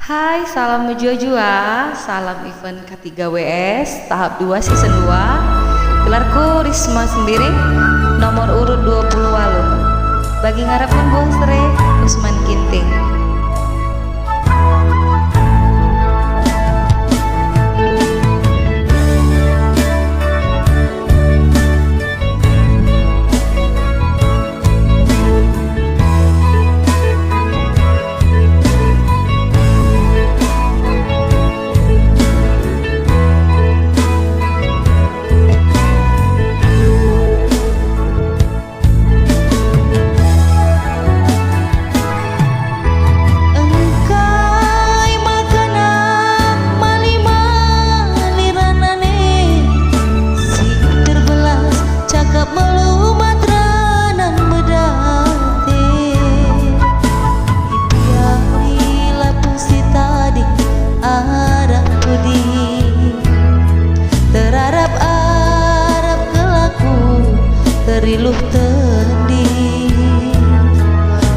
Hai, salam Jua, salam event K3WS tahap 2 season 2. Gelarku Risma sendiri, nomor urut 20 Bagi ngarapkan buah serai, Usman Ginting. Riluh tendi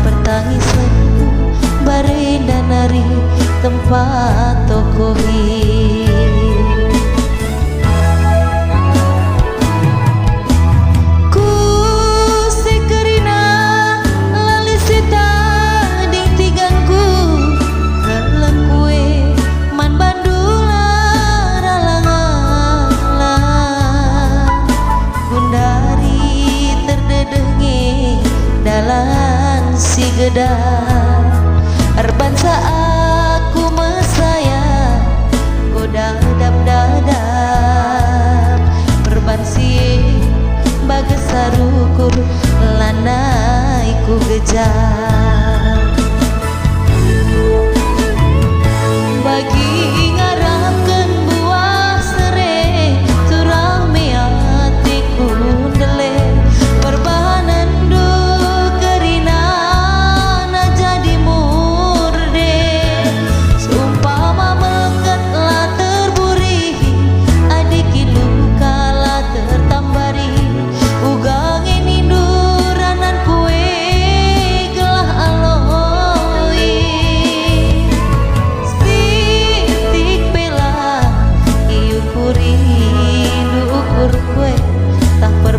pertangisanku barinda nari tempat tokohi ku sekerina lalisita ding tiganku kalang kue man bandula ralangan gundari dalam si gedang arbangsa aku mesaya goda dadap perbansi bagas sarukur lanai ku gejar bagi ngarapkan buah serai turang meatiku dele perbahanan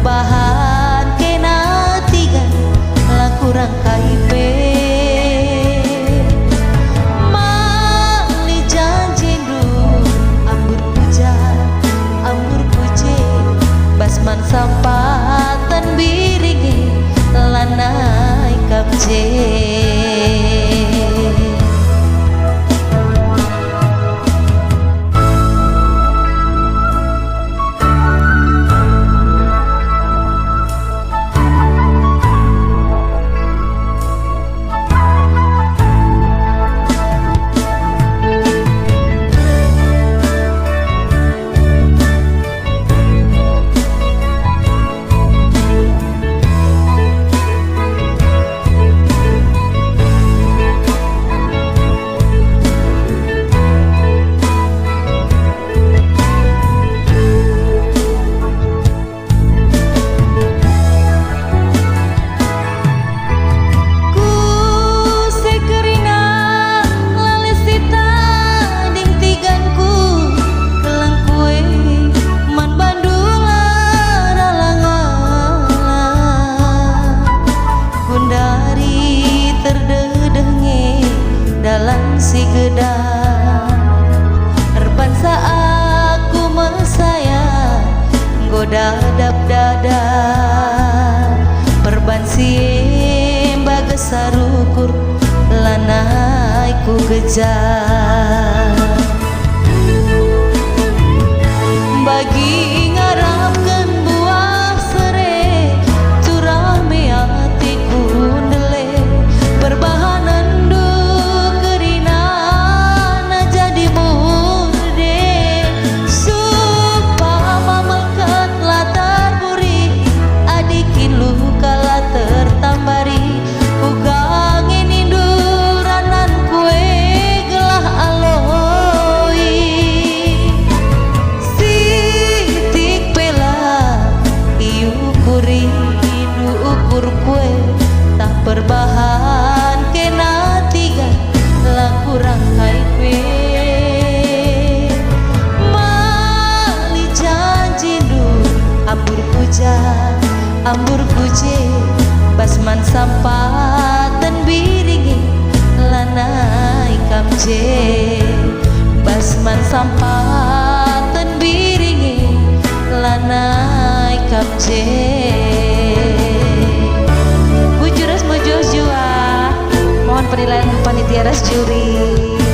bahan kena tiga lah kurang kaipe mali janji du ambur puje basman sampatan biringi lanai kamje si gedang arbangsa aku mesaya goda dada perbansi bagas sarukur lanai ku gejar bagi ngarapkan buah serai turang meatiku dele perbahanan tertambari ugang ini duranan kue gelah ambur kuje basman sampatan biringi lanai kamje basman sampatan biringi lanai kamje Bujuras Mojojua mohon penilaian panitia ras juri.